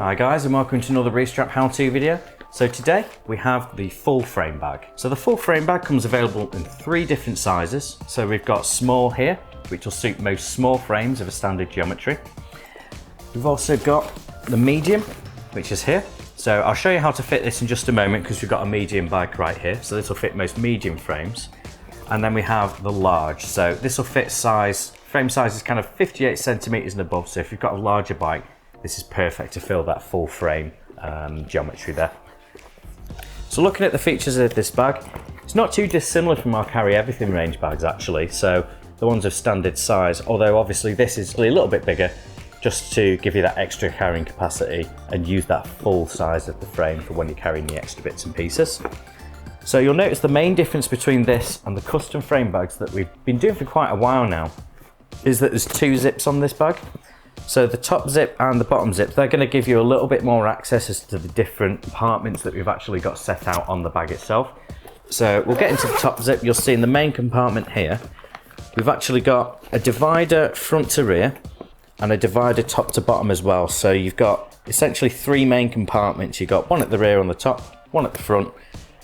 Hi guys, and welcome to another Restrap how-to video. So today we have the full frame bag. So the full frame bag comes available in 3 different sizes. So we've got small here, which will suit most small frames of a standard geometry. We've also got the medium, which is here. So I'll show you how to fit this in just a moment because we've got a medium bag right here. So this will fit most medium frames. And then we have the large. So this will fit frame size is kind of 58 centimeters and above. So if you've got a larger bike, this is perfect to fill that full frame geometry there. So looking at the features of this bag, it's not too dissimilar from our Carry Everything range bags actually. So the ones of standard size, although obviously this is a little bit bigger, just to give you that extra carrying capacity and use that full size of the frame for when you're carrying the extra bits and pieces. So you'll notice the main difference between this and the custom frame bags that we've been doing for quite a while now is that there's 2 zips on this bag. So the top zip and the bottom zip, they're going to give you a little bit more access as to the different compartments that we've actually got set out on the bag itself. So we'll get into the top zip. You'll see in the main compartment here, we've actually got a divider front to rear and a divider top to bottom as well. So you've got essentially 3 main compartments. You've got one at the rear on the top, one at the front,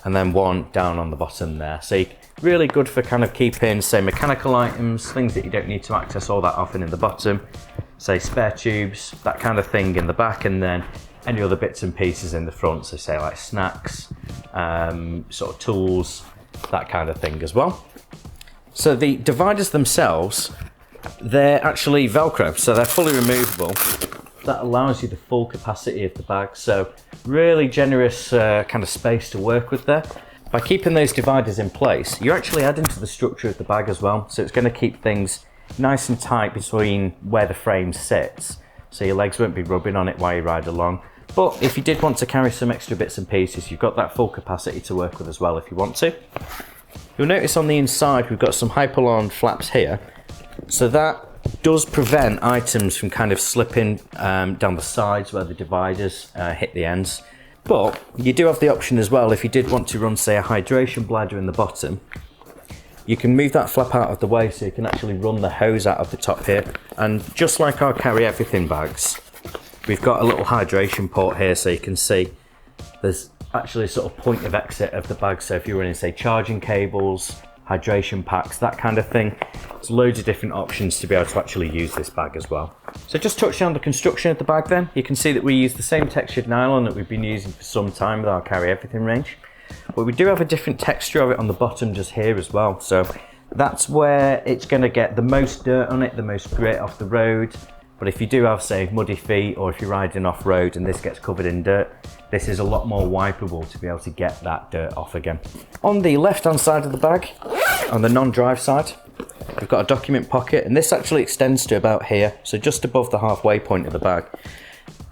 and then one down on the bottom there. So really good for kind of keeping, say, mechanical items, things that you don't need to access all that often in the bottom, say spare tubes, that kind of thing in the back, and then any other bits and pieces in the front, so say like snacks, sort of tools, that kind of thing as well. So the dividers themselves, they're actually Velcro, so they're fully removable. That allows you the full capacity of the bag, so really generous kind of space to work with there. By keeping those dividers in place, you're actually adding to the structure of the bag as well, so it's going to keep things nice and tight between where the frame sits, so your legs won't be rubbing on it while you ride along. But if you did want to carry some extra bits and pieces, you've got that full capacity to work with as well if you want to. You'll notice on the inside we've got some Hypalon flaps here, so that does prevent items from kind of slipping down the sides where the dividers hit the ends. But you do have the option as well, if you did want to run, say, a hydration bladder in the bottom, you can move that flap out of the way so you can actually run the hose out of the top here. And just like our Carry Everything bags, we've got a little hydration port here, so you can see there's actually a sort of point of exit of the bag. So if you're running, say, charging cables, hydration packs, that kind of thing, there's loads of different options to be able to actually use this bag as well. So just touching on the construction of the bag then, you can see that we use the same textured nylon that we've been using for some time with our Carry Everything range, but we do have a different texture of it on the bottom just here as well. So that's where it's going to get the most dirt on it, the most grit off the road. But if you do have, say, muddy feet, or if you're riding off road and this gets covered in dirt, this is a lot more wipeable to be able to get that dirt off again. On the left hand side of the bag, on the non-drive side, we've got a document pocket, and this actually extends to about here, so just above the halfway point of the bag.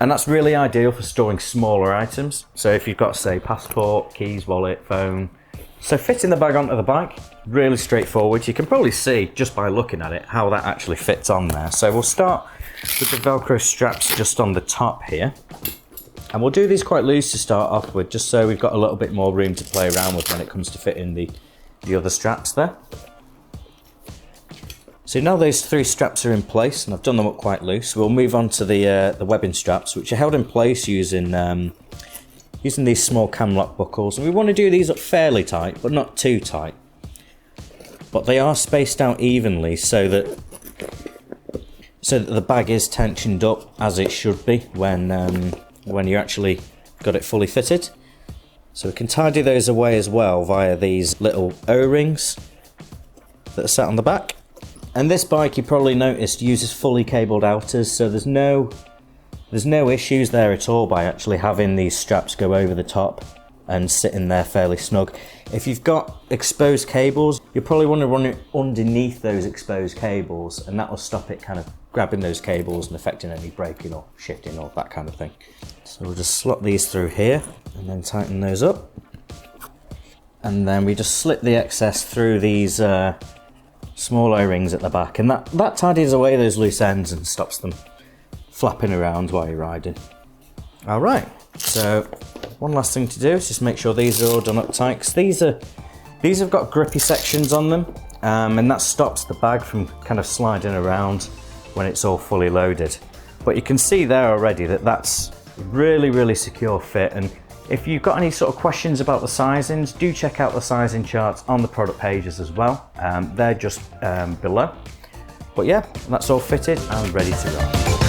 And that's really ideal for storing smaller items. So if you've got, say, passport, keys, wallet, phone. So fitting the bag onto the bike, really straightforward. You can probably see just by looking at it how that actually fits on there. So we'll start with the Velcro straps just on the top here. And we'll do these quite loose to start off with, just so we've got a little bit more room to play around with when it comes to fitting the other straps there. So now those 3 straps are in place, and I've done them up quite loose, we'll move on to the webbing straps, which are held in place using these small cam lock buckles. And we want to do these up fairly tight, but not too tight. But they are spaced out evenly so that the bag is tensioned up as it should be when you actually got it fully fitted. So we can tidy those away as well via these little O-rings that are sat on the back. And this bike, you probably noticed, uses fully cabled outers, so there's no issues there at all by actually having these straps go over the top and sit in there fairly snug. If you've got exposed cables, you probably want to run it underneath those exposed cables, and that will stop it kind of grabbing those cables and affecting any braking or shifting or that kind of thing. So we'll just slot these through here and then tighten those up. And then we just slip the excess through these small O-rings at the back, and that tidies away those loose ends and stops them flapping around while you're riding. Alright, so one last thing to do is just make sure these are all done up tight, because these have got grippy sections on them, and that stops the bag from kind of sliding around when it's all fully loaded. But you can see there already that that's Really secure fit. And if you've got any sort of questions about the sizings, do check out the sizing charts on the product pages as well. They're just below. But yeah, that's all fitted and ready to go.